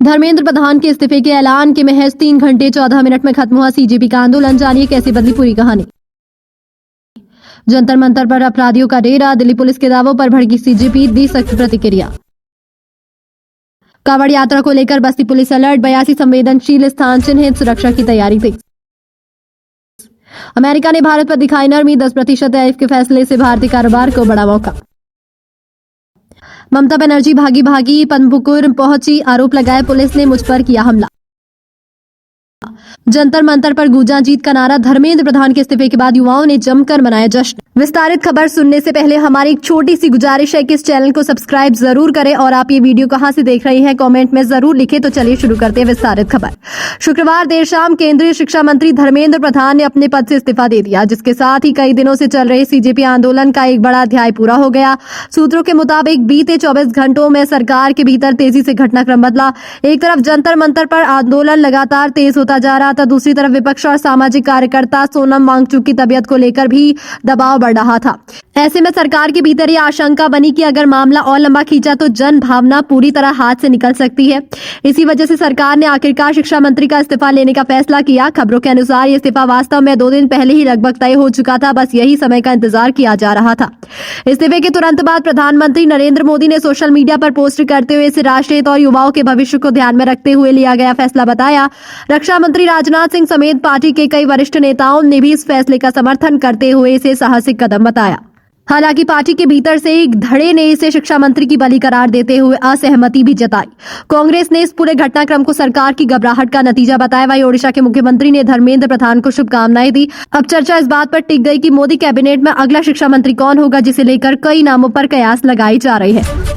धर्मेंद्र प्रधान के इस्तीफे के ऐलान के महज 3 घंटे 14 मिनट में खत्म हुआ सीजेपी का आंदोलन। जानिए कैसे बदली पूरी कहानी। जंतर मंतर पर अपराधियों का डेरा, दिल्ली पुलिस के दावों पर भड़की सीजेपी, दी सख्त प्रतिक्रिया। कांवड़ यात्रा को लेकर बस्ती पुलिस अलर्ट, 82 संवेदनशील स्थान चिन्हित, सुरक्षा की तैयारी तेज। अमेरिका ने भारत पर दिखाई नरमी, 10% टैरिफ के फैसले से भारतीय कारोबार को बड़ा मौका। ममता बनर्जी भागी भागी पद्मपुकुर पहुंची, आरोप लगाए पुलिस ने मुझ पर किया हमला। जंतर मंतर पर गूंजा जीत का नारा, धर्मेंद्र प्रधान के इस्तीफे के बाद युवाओं ने जमकर मनाया जश्न। विस्तारित खबर सुनने से पहले हमारी एक छोटी सी गुजारिश है कि इस चैनल को सब्सक्राइब जरूर करें और आप ये वीडियो कहां से देख रहे हैं कमेंट में जरूर लिखें। तो चलिए शुरू करते हैं विस्तारित खबर। शुक्रवार देर शाम केंद्रीय शिक्षा मंत्री धर्मेंद्र प्रधान ने अपने पद से इस्तीफा दे दिया, जिसके साथ ही कई दिनों से चल रहे सीजेपी आंदोलन का एक बड़ा अध्याय पूरा हो गया। सूत्रों के मुताबिक बीते 24 घंटों में सरकार के भीतर तेजी से घटनाक्रम बदला। एक तरफ जंतर मंतर पर आंदोलन लगातार तेज होता जा रहा था, दूसरी तरफ विपक्ष और सामाजिक कार्यकर्ता सोनम वांगचुक की तबीयत को लेकर भी दबाव बढ़ रहा था। ऐसे में सरकार के भीतर यह आशंका बनी कि अगर मामला और लंबा खींचा तो जन भावना पूरी तरह हाथ से निकल सकती है। इसी वजह से सरकार ने आखिरकार शिक्षा मंत्री का इस्तीफा लेने का फैसला किया। खबरों के अनुसार यह इस्तीफा वास्तव में 2 दिन पहले ही लगभग तय हो चुका था, बस यही समय का इंतजार किया जा रहा था। इस्तीफे के तुरंत बाद प्रधानमंत्री नरेंद्र मोदी ने सोशल मीडिया पर पोस्ट करते हुए इसे राष्ट्र हित और युवाओं के भविष्य को ध्यान में रखते हुए लिया गया फैसला बताया। रक्षा मंत्री राजनाथ सिंह समेत पार्टी के कई वरिष्ठ नेताओं ने भी इस फैसले का समर्थन करते हुए इसे साहसिक कदम बताया। हालांकि पार्टी के भीतर से एक धड़े ने इसे शिक्षा मंत्री की बलि करार देते हुए असहमति भी जताई। कांग्रेस ने इस पूरे घटनाक्रम को सरकार की घबराहट का नतीजा बताया। वहीं ओडिशा के मुख्यमंत्री ने धर्मेंद्र प्रधान को शुभकामनाएं दी। अब चर्चा इस बात पर टिक गई कि मोदी कैबिनेट में अगला शिक्षा मंत्री कौन होगा, जिसे लेकर कई नामों पर कयास लगाई जा रही है।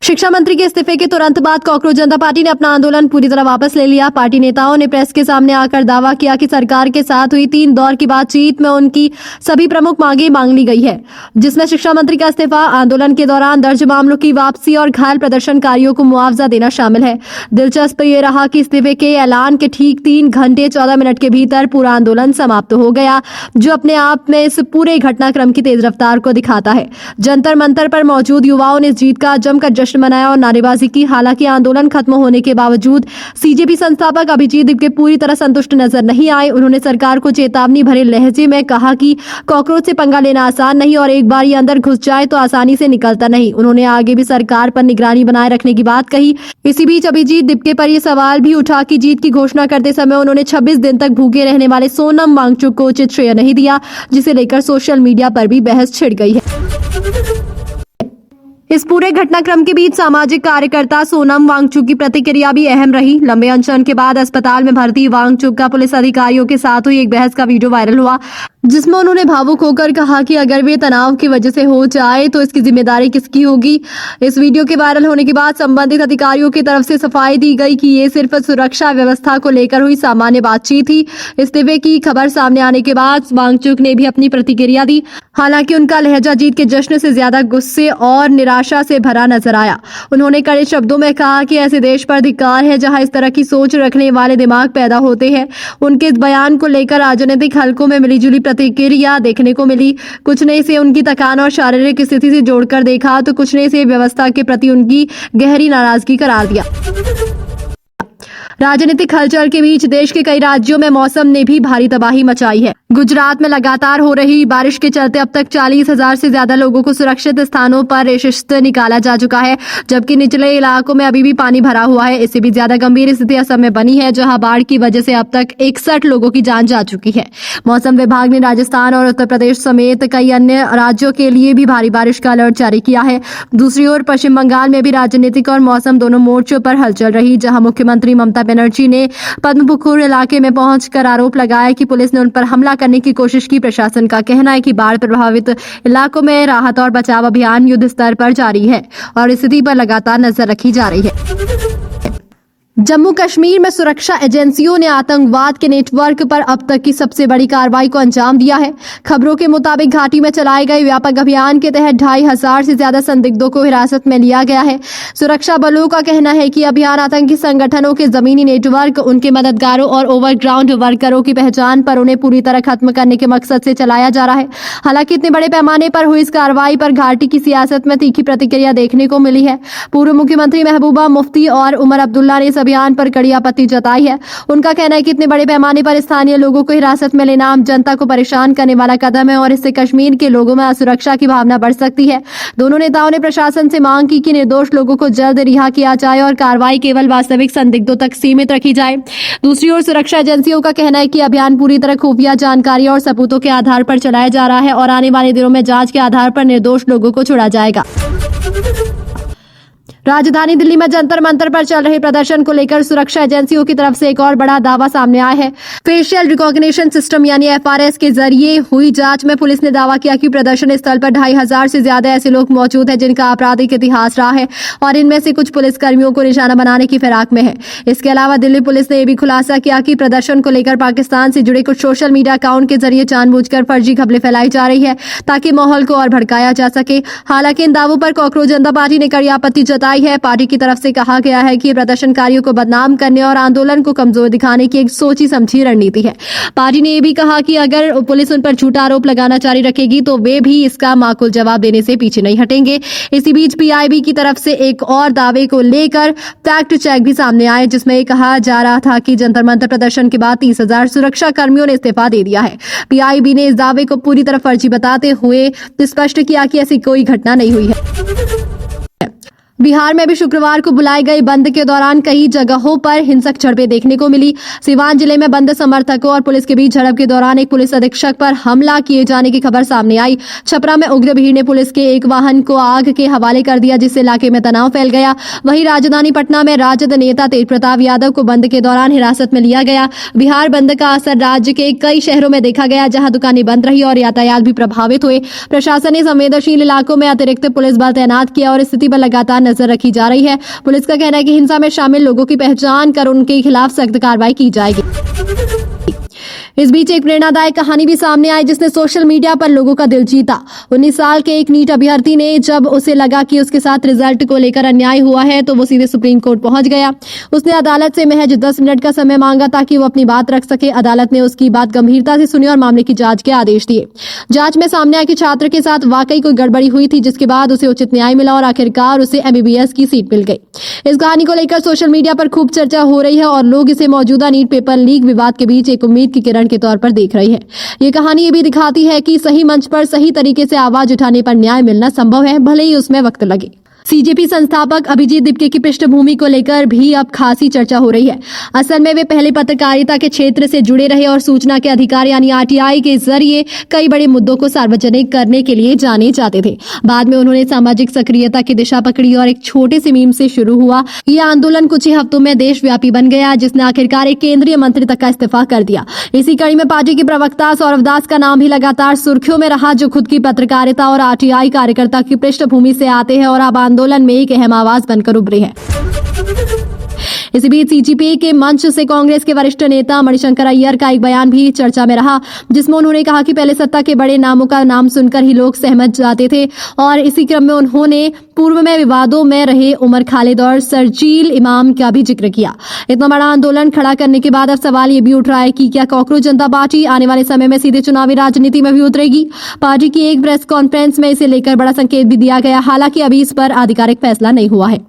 शिक्षा मंत्री के इस्तीफे के तुरंत बाद कॉकरोच जनता पार्टी ने अपना आंदोलन पूरी तरह वापस ले लिया। पार्टी नेताओं ने प्रेस के सामने आकर दावा किया कि सरकार के साथ हुई 3 दौर की बातचीत में उनकी सभी प्रमुख मांगें मांग ली गई है, जिसमें शिक्षा मंत्री का इस्तीफा, आंदोलन के दौरान दर्ज मामलों की वापसी और घायल प्रदर्शनकारियों को मुआवजा देना शामिल है। दिलचस्प ये रहा कि इस्तीफे के ऐलान के ठीक 3 घंटे 14 मिनट के भीतर पूरा आंदोलन समाप्त हो गया, जो अपने आप में इस पूरे घटनाक्रम की तेज रफ्तार को दिखाता है। जंतर मंतर पर मौजूद युवाओं ने इस जीत का जमकर जश्न मनाया और नारेबाजी की। हालांकि आंदोलन खत्म होने के बावजूद सीजेपी संस्थापक अभिजीत दिप के पूरी तरह संतुष्ट नजर नहीं आए। उन्होंने सरकार को चेतावनी भरे लहजे में कहा कि कॉकरोच से पंगा लेना आसान नहीं और एक बार ये अंदर घुस जाए तो आसानी से निकलता नहीं। उन्होंने आगे भी सरकार पर निगरानी बनाए रखने की बात कही। इसी बीच अभिजीत दिप पर यह सवाल भी उठा कि जीत की घोषणा करते समय उन्होंने 26 दिन तक भूखे रहने वाले सोनम वांगचुक को उचित श्रेय नहीं दिया, जिसे लेकर सोशल मीडिया पर भी बहस छिड़ गई है। इस पूरे घटनाक्रम के बीच सामाजिक कार्यकर्ता सोनम वांगचुक की प्रतिक्रिया भी अहम रही। लंबे अनशन के बाद अस्पताल में भर्ती वांगचुक का पुलिस अधिकारियों के साथ हुई एक बहस का वीडियो वायरल हुआ, जिसमें उन्होंने भावुक होकर कहा कि अगर वे तनाव की वजह से हो जाए तो इसकी जिम्मेदारी किसकी होगी। इस वीडियो के वायरल होने के बाद संबंधित अधिकारियों की तरफ से सफाई दी गई कि ये सिर्फ सुरक्षा व्यवस्था को लेकर हुई सामान्य बातचीत थी। इस्तीफे की खबर सामने आने के बाद वांगचुक ने भी अपनी प्रतिक्रिया दी। हालांकि उनका लहजा जीत के जश्न से ज्यादा गुस्से और निराशा से भरा नजर आया। उन्होंने कड़े शब्दों में कहा कि ऐसे देश पर धिक्कार है जहां इस तरह की सोच रखने वाले दिमाग पैदा होते हैं। उनके इस बयान को लेकर राजनीतिक हलकों में मिलीजुली प्रतिक्रिया देखने को मिली। कुछ ने इसे उनकी थकान और शारीरिक स्थिति से जोड़कर देखा तो कुछ ने इसे व्यवस्था के प्रति उनकी गहरी नाराजगी करार दिया। राजनीतिक हलचल के बीच देश के कई राज्यों में मौसम ने भी भारी तबाही मचाई है। गुजरात में लगातार हो रही बारिश के चलते अब तक 40,000 से ज्यादा लोगों को सुरक्षित स्थानों पर रेशिस्त निकाला जा चुका है, जबकि निचले इलाकों में अभी भी पानी भरा हुआ है। इससे भी ज्यादा गंभीर स्थिति असम में बनी है, जहां बाढ़ की वजह से अब तक 61 लोगों की जान जा चुकी है। मौसम विभाग ने राजस्थान और उत्तर प्रदेश समेत कई अन्य राज्यों के लिए भी भारी बारिश का अलर्ट जारी किया है। दूसरी ओर पश्चिम बंगाल में भी राजनीतिक और मौसम दोनों मोर्चों पर हलचल रही, जहां मुख्यमंत्री ममता बनर्जी ने पद्मपुकुर इलाके में पहुंचकर आरोप लगाया कि पुलिस ने उन पर हमला करने की कोशिश की। प्रशासन का कहना है कि बाढ़ प्रभावित इलाकों में राहत और बचाव अभियान युद्ध स्तर पर जारी है और स्थिति पर लगातार नजर रखी जा रही है। जम्मू कश्मीर में सुरक्षा एजेंसियों ने आतंकवाद के नेटवर्क पर अब तक की सबसे बड़ी कार्रवाई को अंजाम दिया है। खबरों के मुताबिक घाटी में चलाए गए व्यापक अभियान के तहत 2500 से ज्यादा संदिग्धों को हिरासत में लिया गया है। सुरक्षा बलों का कहना है कि अभियान आतंकी संगठनों के जमीनी नेटवर्क, उनके मददगारों और ओवरग्राउंड वर्करों की पहचान पर उन्हें पूरी तरह खत्म करने के मकसद से चलाया जा रहा है। हालांकि इतने बड़े पैमाने पर हुई इस कार्रवाई पर घाटी की सियासत में तीखी प्रतिक्रिया देखने को मिली है। पूर्व मुख्यमंत्री महबूबा मुफ्ती और उमर अब्दुल्ला ने अभियान पर कड़ी आपत्ति जताई है। उनका कहना है कि इतने बड़े पैमाने पर स्थानीय लोगों को हिरासत में लेना आम जनता को परेशान करने वाला कदम है और इससे कश्मीर के लोगों में असुरक्षा की भावना बढ़ सकती है। दोनों नेताओं ने प्रशासन से मांग की कि निर्दोष लोगों को जल्द रिहा किया जाए और कार्रवाई केवल वास्तविक संदिग्धों तक सीमित रखी जाए। दूसरी ओर सुरक्षा एजेंसियों का कहना है कि अभियान पूरी तरह खुफिया जानकारी और सबूतों के आधार पर चलाया जा रहा है और आने वाले दिनों में जांच के आधार पर निर्दोष लोगों को छोड़ा जाएगा। राजधानी दिल्ली में जंतर मंतर पर चल रहे प्रदर्शन को लेकर सुरक्षा एजेंसियों की तरफ से एक और बड़ा दावा सामने आया है। फेशियल रिकॉग्निशन सिस्टम यानी FRS के जरिए हुई जांच में पुलिस ने दावा किया कि प्रदर्शन स्थल पर 2500 से ज्यादा ऐसे लोग मौजूद हैं जिनका आपराधिक इतिहास रहा है और इनमें से कुछ पुलिस कर्मियों को निशाना बनाने की फिराक में है। इसके अलावा दिल्ली पुलिस ने यह भी खुलासा किया कि प्रदर्शन को लेकर पाकिस्तान से जुड़े कुछ सोशल मीडिया अकाउंट के जरिए जानबूझकर फर्जी खबरें फैलाई जा रही है ताकि माहौल को और भड़काया जा सके। हालांकि इन दावों पर कॉकरोच जनता पार्टी ने कड़ी आपत्ति जताई है। पार्टी की तरफ से कहा गया है कि प्रदर्शनकारियों को बदनाम करने और आंदोलन को कमजोर दिखाने की एक सोची समझी रणनीति है। पार्टी ने यह भी कहा कि अगर पुलिस उन पर झूठा आरोप लगाना जारी रखेगी तो वे भी इसका माकूल जवाब देने से पीछे नहीं हटेंगे। इसी बीच PIB की तरफ से एक और दावे को लेकर फैक्ट चेक भी सामने आए जिसमें कहा जा रहा था कि जंतर मंतर प्रदर्शन के बाद 30,000 सुरक्षा कर्मियों ने इस्तीफा दे दिया है। PIB ने इस दावे को पूरी तरह फर्जी बताते हुए स्पष्ट किया कि ऐसी कोई घटना नहीं हुई है। बिहार में भी शुक्रवार को बुलाए गए बंद के दौरान कई जगहों पर हिंसक झड़पें देखने को मिली। सिवान जिले में बंद समर्थकों और पुलिस के बीच झड़प के दौरान एक पुलिस अधीक्षक पर हमला किए जाने की खबर सामने आई। छपरा में उग्र भीड़ ने पुलिस के एक वाहन को आग के हवाले कर दिया जिससे इलाके में तनाव फैल गया। वहीं राजधानी पटना में राजद नेता तेज प्रताप यादव को बंद के दौरान हिरासत में लिया गया। बिहार बंद का असर राज्य के कई शहरों में देखा गया जहां दुकानें बंद रही और यातायात भी प्रभावित हुए। प्रशासन ने संवेदनशील इलाकों में अतिरिक्त पुलिस बल तैनात किया और स्थिति पर लगातार नजर रखी जा रही है। पुलिस का कहना है कि हिंसा में शामिल लोगों की पहचान कर उनके खिलाफ सख्त कार्रवाई की जाएगी। इस बीच एक प्रेरणादायक कहानी भी सामने आई जिसने सोशल मीडिया पर लोगों का दिल जीता। 19 साल के एक नीट अभ्यर्थी ने जब उसे लगा कि उसके साथ रिजल्ट को लेकर अन्याय हुआ है तो वो सीधे सुप्रीम कोर्ट पहुंच गया। उसने अदालत से महज 10 मिनट का समय मांगा ताकि वो अपनी बात रख सके। अदालत ने उसकी बात गंभीरता से सुनी और मामले की जांच के आदेश दिए। जांच में सामने आया कि छात्र के साथ वाकई कोई गड़बड़ी हुई थी जिसके बाद उसे उचित न्याय मिला और आखिरकार उसे MBBS की सीट मिल गई। इस कहानी को लेकर सोशल मीडिया पर खूब चर्चा हो रही है और लोग इसे मौजूदा नीट पेपर लीक विवाद के बीच एक उम्मीद की किरण के तौर पर देख रही है। ये कहानी ये भी दिखाती है कि सही मंच पर सही तरीके से आवाज उठाने पर न्याय मिलना संभव है, भले ही उसमें वक्त लगे। CJP संस्थापक अभिजीत दीपके की पृष्ठभूमि को लेकर भी अब खासी चर्चा हो रही है। असल में वे पहले पत्रकारिता के क्षेत्र से जुड़े रहे और सूचना के अधिकार यानी RTI के जरिए कई बड़े मुद्दों को सार्वजनिक करने के लिए जाने जाते थे। बाद में उन्होंने सामाजिक सक्रियता की दिशा पकड़ी और एक छोटे से मीम से शुरू हुआ ये आंदोलन कुछ ही हफ्तों में देशव्यापी बन गया जिसने आखिरकार एक केंद्रीय मंत्री तक का इस्तीफा कर दिया। इसी कड़ी में पार्टी के प्रवक्ता सौरभ दास का नाम भी लगातार सुर्खियों में रहा जो खुद की पत्रकारिता और RTI कार्यकर्ता की पृष्ठभूमि से आते हैं और अब आंदोलन में एक अहम आवाज बनकर उभरे हैं। इसी बीच CJP के मंच से कांग्रेस के वरिष्ठ नेता मणिशंकर अय्यर का एक बयान भी चर्चा में रहा जिसमें उन्होंने कहा कि पहले सत्ता के बड़े नामों का नाम सुनकर ही लोग सहमत जाते थे और इसी क्रम में उन्होंने पूर्व में विवादों में रहे उमर खालिद और शर्जील इमाम का भी जिक्र किया। इतना बड़ा आंदोलन खड़ा करने के बाद अब सवाल ये भी उठ रहा है कि क्या कॉकरोच जनता पार्टी आने वाले समय में सीधे चुनावी राजनीति में भी उतरेगी। पार्टी की एक प्रेस कॉन्फ्रेंस में इसे लेकर बड़ा संकेत भी दिया गया, हालांकि अभी इस पर आधिकारिक फैसला नहीं हुआ है।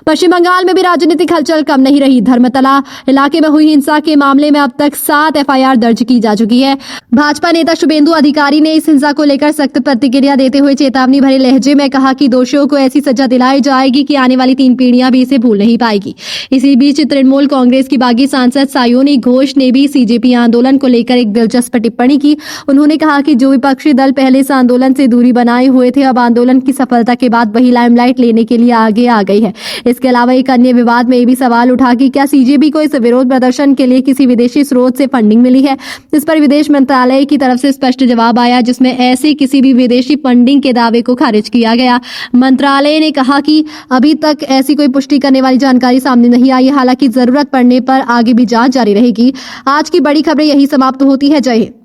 पश्चिम बंगाल में भी राजनीतिक हलचल कम नहीं रही। धर्मतला इलाके में हुई हिंसा के मामले में अब तक 7 FIR दर्ज की जा चुकी है। भाजपा नेता शुभेंदु अधिकारी ने इस हिंसा को लेकर सख्त प्रतिक्रिया देते हुए चेतावनी भरे लहजे में कहा कि दोषियों को ऐसी सजा दिलाई जाएगी कि आने वाली 3 पीढ़ियां भी इसे भूल नहीं पाएगी। इसी बीच तृणमूल कांग्रेस की बागी सांसद सायोनी घोष ने भी CJP आंदोलन को लेकर एक दिलचस्प टिप्पणी की। उन्होंने कहा कि जो विपक्षी दल पहले इस आंदोलन से दूरी बनाए हुए थे अब आंदोलन की सफलता के बाद वही लाइमलाइट लेने के लिए आगे आ गई है। इसके अलावा एक अन्य विवाद में ये भी सवाल उठा कि क्या सीजेबी को इस विरोध प्रदर्शन के लिए किसी विदेशी स्रोत से फंडिंग मिली है। इस पर विदेश मंत्रालय की तरफ से स्पष्ट जवाब आया, जिसमें ऐसी किसी भी विदेशी फंडिंग के दावे को खारिज किया गया। मंत्रालय ने कहा कि अभी तक ऐसी कोई पुष्टि करने वाली जानकारी सामने नहीं आई, हालांकि जरूरत पड़ने पर आगे भी जांच जारी रहेगी। आज की बड़ी खबरें यही समाप्त होती है। जय हिंद।